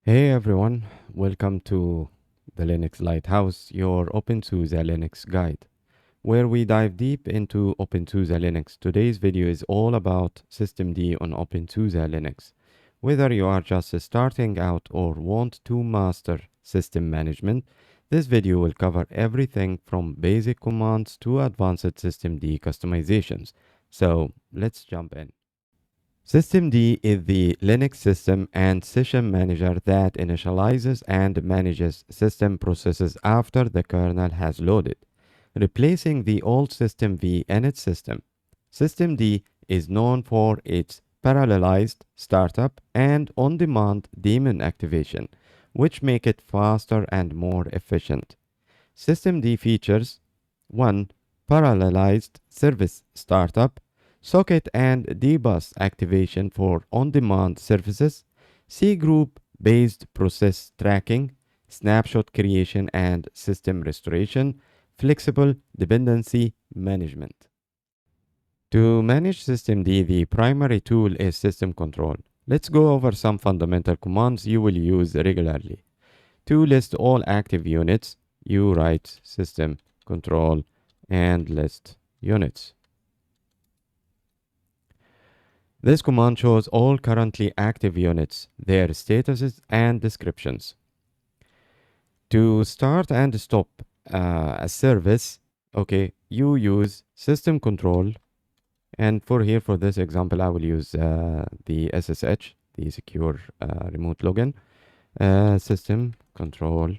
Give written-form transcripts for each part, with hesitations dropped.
Hey everyone, welcome to the Linux Lighthouse, your openSUSE Linux guide, where we dive deep into openSUSE Linux. Today's video is all about systemd on openSUSE Linux. Whether you are just starting out or want to master system management, this video will cover everything from basic commands to advanced systemd customizations. So let's jump in. Systemd is the Linux system and session manager that initializes and manages system processes after the kernel has loaded, replacing the old systemv init system. Systemd is known for its parallelized startup and on-demand daemon activation, which make it faster and more efficient. Systemd features 1. Parallelized service startup, socket and dbus activation for on-demand services, cgroup-based process tracking, snapshot creation and system restoration, flexible dependency management. To manage systemd, the primary tool is system control. Let's go over some fundamental commands you will use regularly. To list all active units, you write system control and list units. This command shows all currently active units, their statuses and descriptions. To start and stop a service, you use system control, and for this example, I will use the SSH, the secure remote login, system control,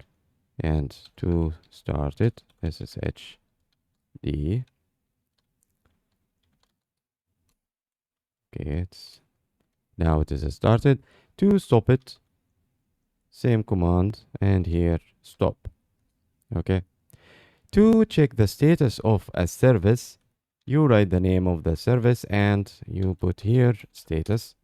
and to start it, SSH D. Okay, now it is started. To stop it, same command, and here stop. Okay. To check the status of a service, you write the name of the service and you put here status,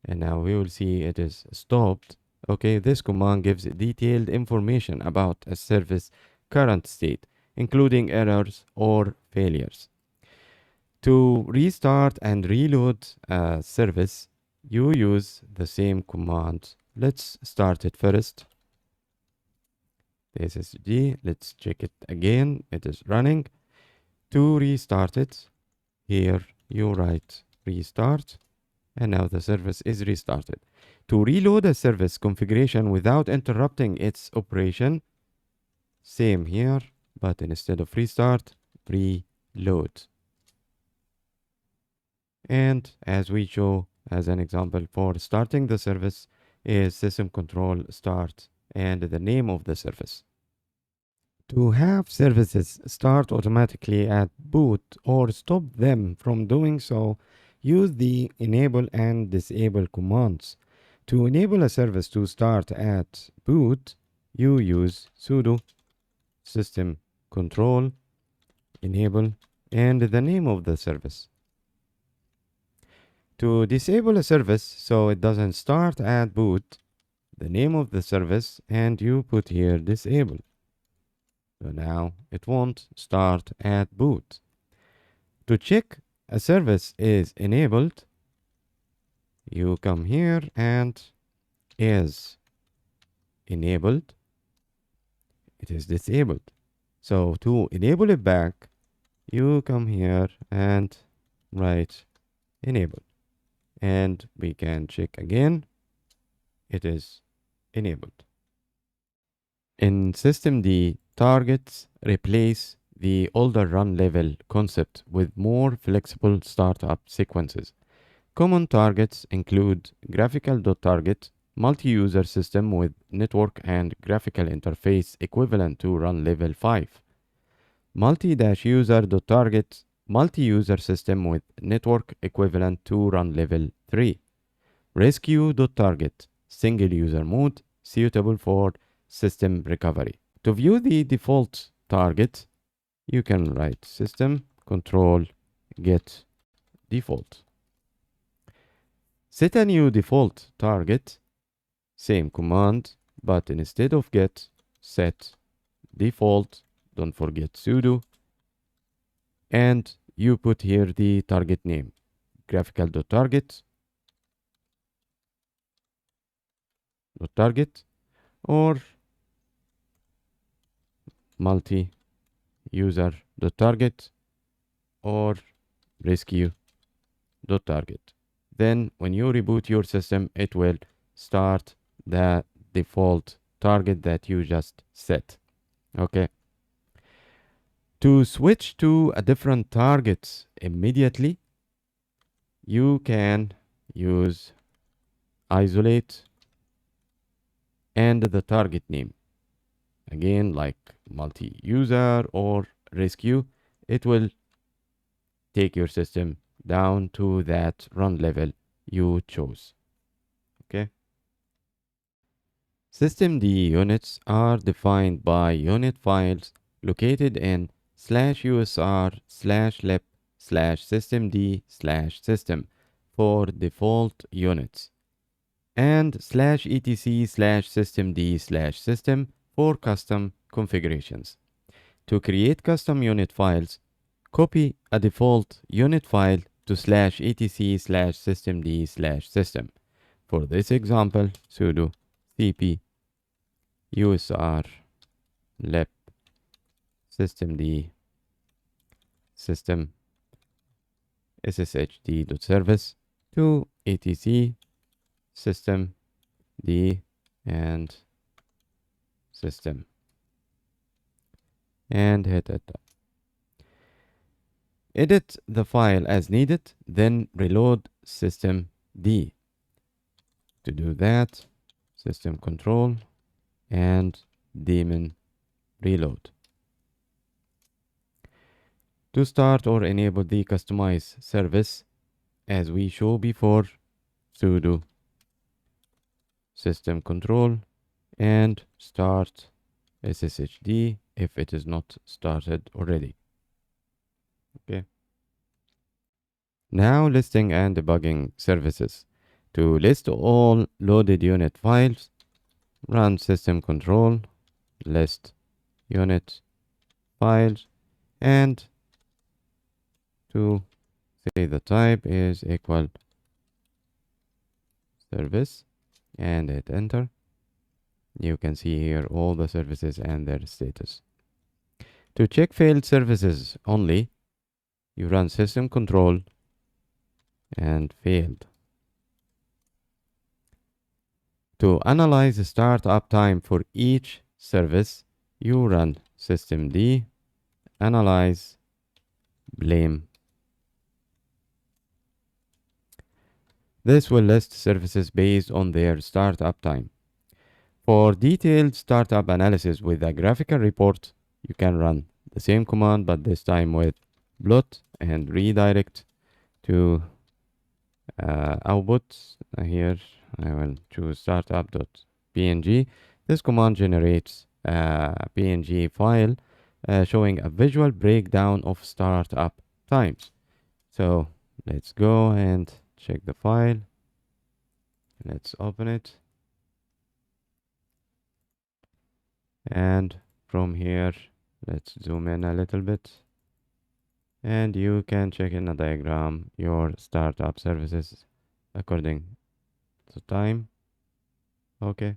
and now we will see it is stopped. Okay, this command gives detailed information about a service current state, including errors or failures. To restart and reload a service, you use the same command. Let's start it first. SSD, let's check it again. It is running. To restart it, here you write restart, and now the service is restarted. To reload a service configuration without interrupting its operation, same here, but instead of restart, reload. And as we show as an example for starting the service is system control start and the name of the service. To have services start automatically at boot or stop them from doing so, use the enable and disable commands. To enable a service to start at boot, you use sudo system control enable and the name of the service. To disable a service so it doesn't start at boot, the name of the service, and you put here disable. So now it won't start at boot. To check a service is enabled, you come here and is enabled, it is disabled. So to enable it back, you come here and write enabled. And we can check again, it is enabled. In systemd, targets replace the older run level concept with more flexible startup sequences. Common targets include graphical.target, multi-user system with network and graphical interface equivalent to run level 5. Multi-user.target, multi-user system with network equivalent to run level 3. Rescue.target, single user mode suitable for system recovery. To view the default target, you can write system control get default. Set a new default target, same command, but instead of get, set default. Don't forget sudo, and you put here the target name, graphical.target, target or multi-user target or rescue target. Then when you reboot your system, it will start the default target that you just set. Okay. To switch to a different target immediately, you can use isolate and the target name. Again, like multi-user or rescue, it will take your system down to that run level you chose. Okay. Systemd units are defined by unit files located in /usr/lib/systemd/system for default units and /etc/systemd/system for custom configurations. To create custom unit files, copy a default unit file to /etc/systemd/system. For this example, sudo cp usr lib systemd system sshd.service to etc system d and system and hit enter. Edit the file as needed, then reload system D. To do that, system control and daemon reload. To start or enable the customize service, as we showed before, sudo system control and start sshd if it is not started already. Okay. Now listing and debugging services. To list all loaded unit files, run system control, list unit files, and to say the type is equal service and hit enter. You can see here all the services and their status. To check failed services only, you run system control and failed. To analyze the startup time for each service, you run systemd analyze blame. This will list services based on their startup time. For detailed startup analysis with a graphical report, you can run the same command, but this time with plot and redirect to output. Here I will choose startup.png. This command generates a PNG file showing a visual breakdown of startup times. So let's go and check the file. Let's open it. And from here, let's zoom in a little bit. And you can check in a diagram your startup services according to time. Okay.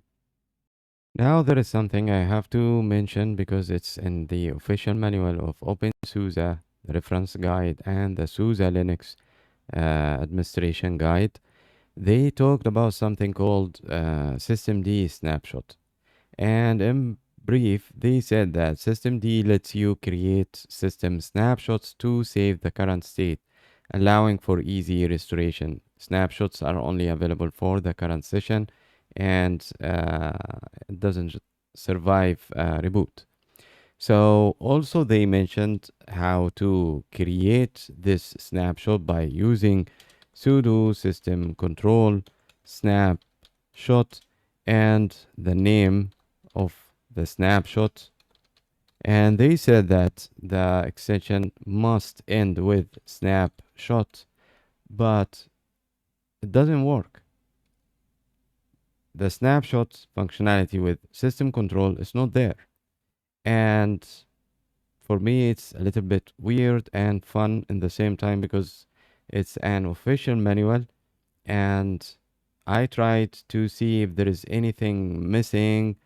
Now there is something I have to mention because it's in the official manual of openSUSE, the reference guide, and the SUSE Linux administration guide. They talked about something called systemd snapshot. And in brief, they said that systemd lets you create system snapshots to save the current state, allowing for easy restoration. Snapshots are only available for the current session and it doesn't survive reboot. So also they mentioned how to create this snapshot by using sudo system control snapshot and the name of the snapshot. And they said that the extension must end with snapshot, but it doesn't work. The snapshot functionality with system control is not there. And for me, it's a little bit weird and fun in the same time because it's an official manual and I tried to see if there is anything missing,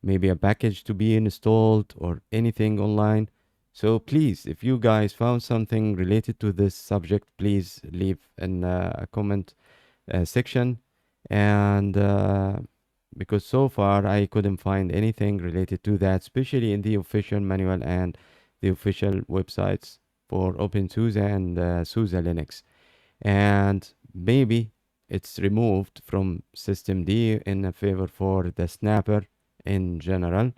maybe a package to be installed or anything online. So please, if you guys found something related to this subject, please leave in a comment section. And because so far I couldn't find anything related to that, especially in the official manual and the official websites for openSUSE and SUSE Linux. And maybe it's removed from systemd in a favor for the snapper in general.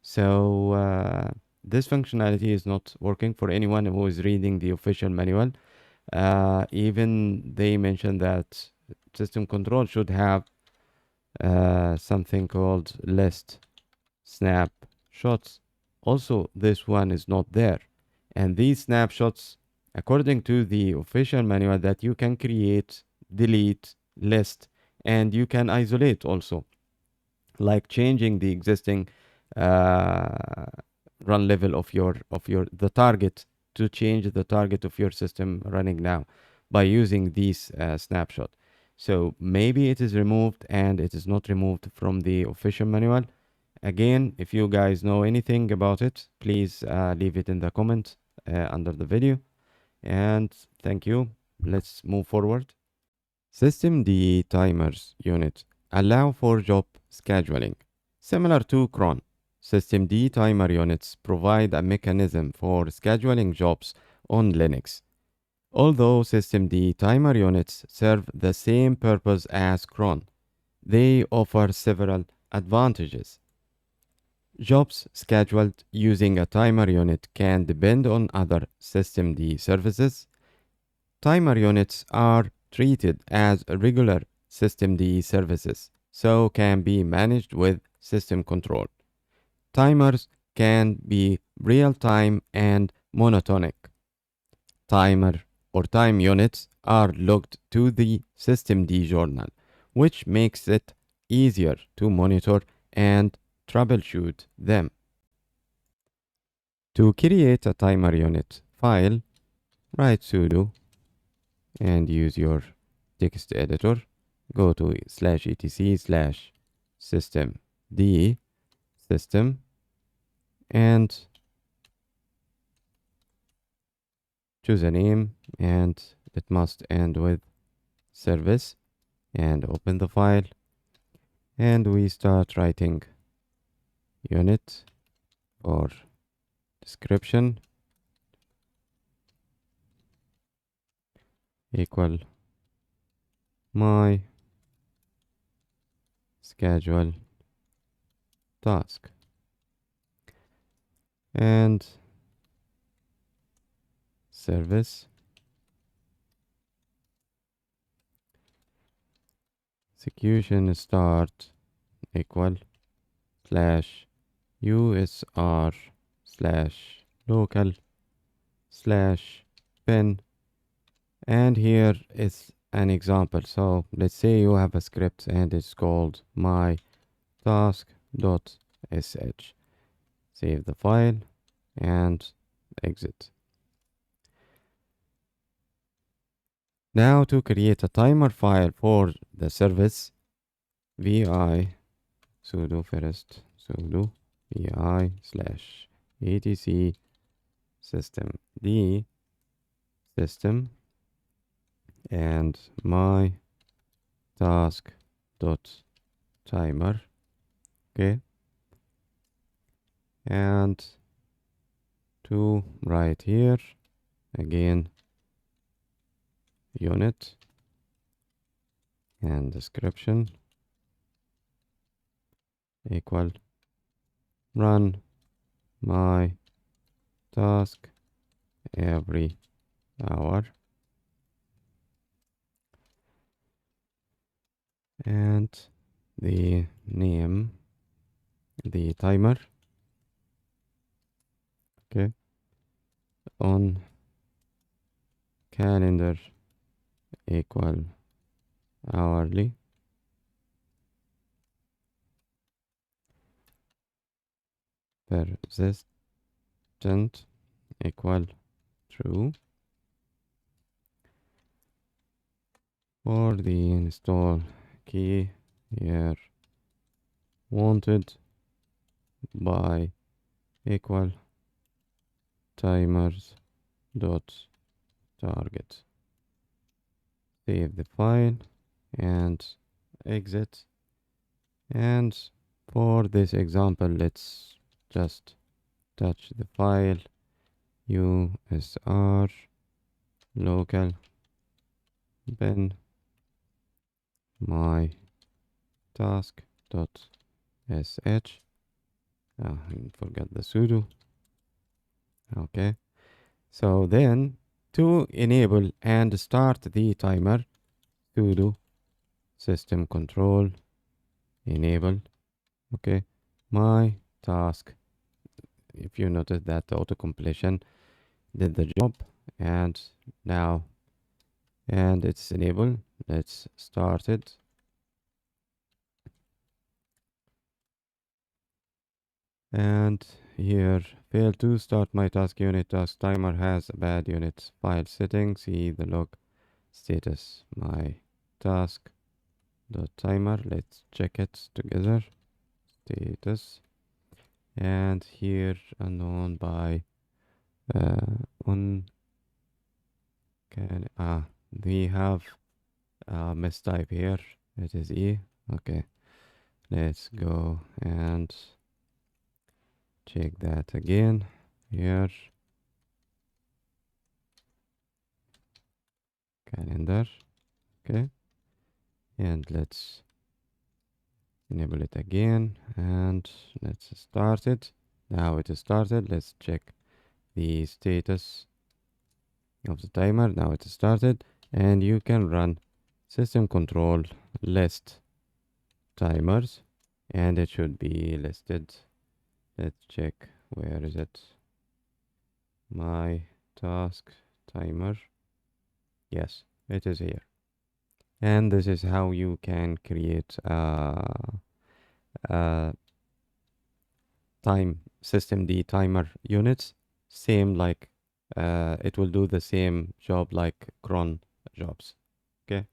So this functionality is not working for anyone who is reading the official manual. Even they mentioned that system control should have something called list snapshots. Also, this one is not there. And these snapshots, according to the official manual, that you can create, delete, list, and you can isolate also, like changing the existing run level of your the target, to change the target of your system running now by using these snapshot. So maybe it is removed and it is not removed from the official manual. Again, if you guys know anything about it, please leave it in the comment under the video. And thank you. Let's move forward. Systemd timers unit allow for job scheduling. Similar to cron, systemd timer units provide a mechanism for scheduling jobs on Linux. Although systemd timer units serve the same purpose as cron, they offer several advantages. Jobs scheduled using a timer unit can depend on other systemd services. Timer units are treated as regular systemd services, so can be managed with system control. Timers can be real-time and monotonic. Timer or time units are logged to the systemd journal, which makes it easier to monitor and troubleshoot them. To create a timer unit file, write sudo and use your text editor. Go to /etc/systemd system and choose a name, and it must end with service, and open the file, and we start writing unit or description equal my schedule task, and service execution start equal /usr/local/bin. And here is an example. So let's say you have a script and it's called my task.sh. Save the file and exit. Now to create a timer file for the service, vi sudo first sudo vi /etc systemd system and my task.timer. Okay, and to write here again unit and description equal run my task every hour, and the name the timer, okay, on calendar equal hourly, persistent equal true. For the install key here wanted by equal timers dot target. Save the file and exit. And for this example, let's just touch the file usr local bin my task dot sh. I forgot the sudo. Okay, so then to enable and start the timer, sudo system control enable. Okay, my task. If you notice that the auto completion did the job, and now it's enabled. Let's start it. And here, fail to start my task unit. Task timer has a bad unit file setting. See the log status. My task dot timer. Let's check it together. Status. And here unknown by on can we have mistype here. It is E. Okay. Let's go and check that again here. Calendar. Okay. And let's enable it again and let's start it. Now it is started. Let's check the status of the timer. Now it is started, and you can run system control list timers and it should be listed. Let's check, where is it? My task timer. Yes, it is here. And this is how you can create time systemd timer units. Same like it will do the same job like cron jobs. Okay.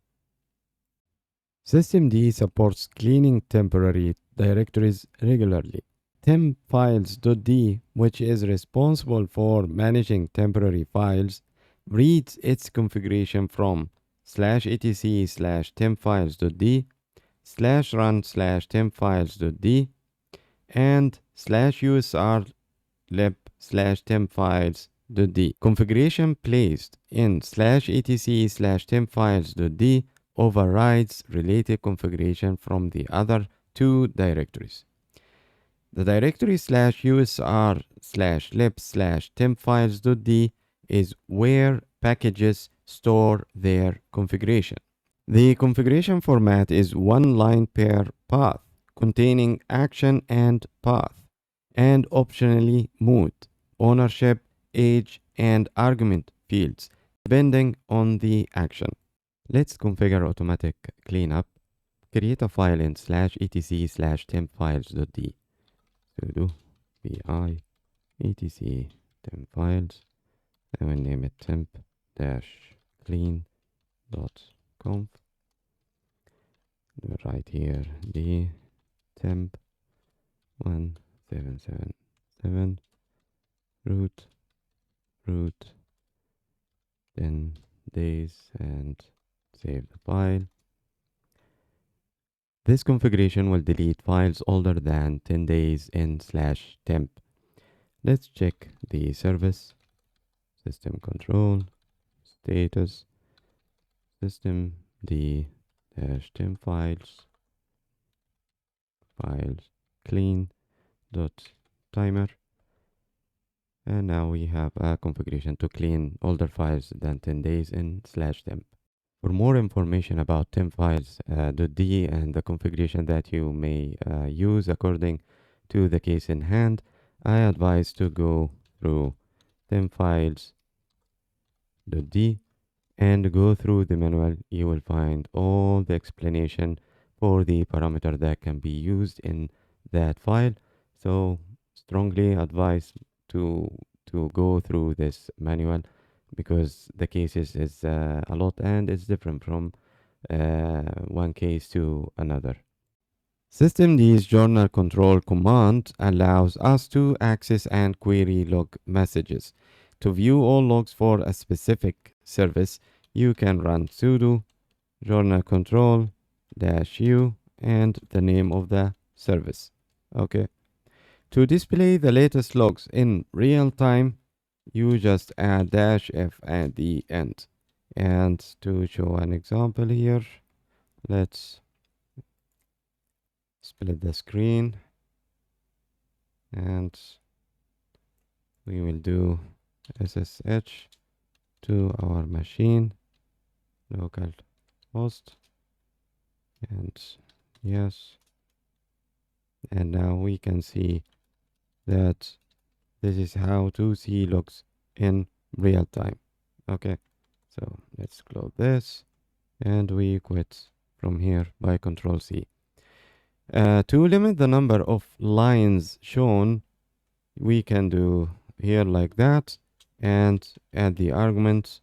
Systemd supports cleaning temporary directories regularly. Temp Files D, which is responsible for managing temporary files, reads its configuration from /etc/tempfiles.d /run/tempfiles.d and /usr/lib/tempfiles.d. Configuration placed in /etc/tempfiles.d overrides related configuration from the other two directories. The directory /usr/lib/tempfiles.d is where packages store their configuration. The configuration format is one line per path, containing action and path, and optionally mode, ownership, age, and argument fields, depending on the action. Let's configure automatic cleanup. Create a file in /etc/tempfiles.d. Sudo vi etc temp files. I will name it temp-clean.conf. Right here the temp 1777 root 10 days and save the file. This configuration will delete files older than 10 days in /temp. Let's check the service. System control status systemd-temp files clean dot timer, and now we have a configuration to clean older files than 10 days in /temp. For more information about temp files .d and the configuration that you may use according to the case in hand, I advise to go through temp files .d and go through the manual. You will find all the explanation for the parameter that can be used in that file. So strongly advise to go through this manual, because the cases is a lot and it's different from one case to another. Systemd's journal control command allows us to access and query log messages. To view all logs for a specific service, you can run sudo journal control -u and the name of the service. Okay. To display the latest logs in real time, you just add -f at the end. And to show an example here, let's split the screen and we will do SSH to our machine, local host, and yes. And now we can see that this is how to see logs in real time. Okay, so let's close this and we quit from here by Control C. To limit the number of lines shown, we can do here like that and add the argument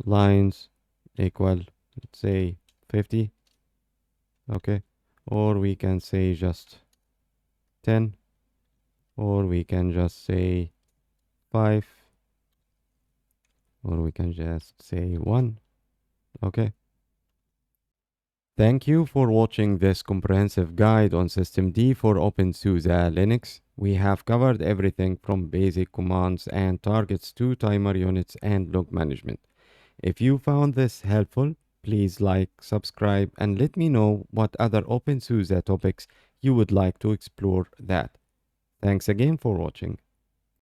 lines equal, let's say 50. Okay, or we can say just 10, or we can just say 5, or we can just say 1. Okay. Thank you for watching this comprehensive guide on systemd for openSUSE Linux. We have covered everything from basic commands and targets to timer units and log management. If you found this helpful, please like, subscribe, and let me know what other openSUSE topics you would like to explore that. Thanks again for watching.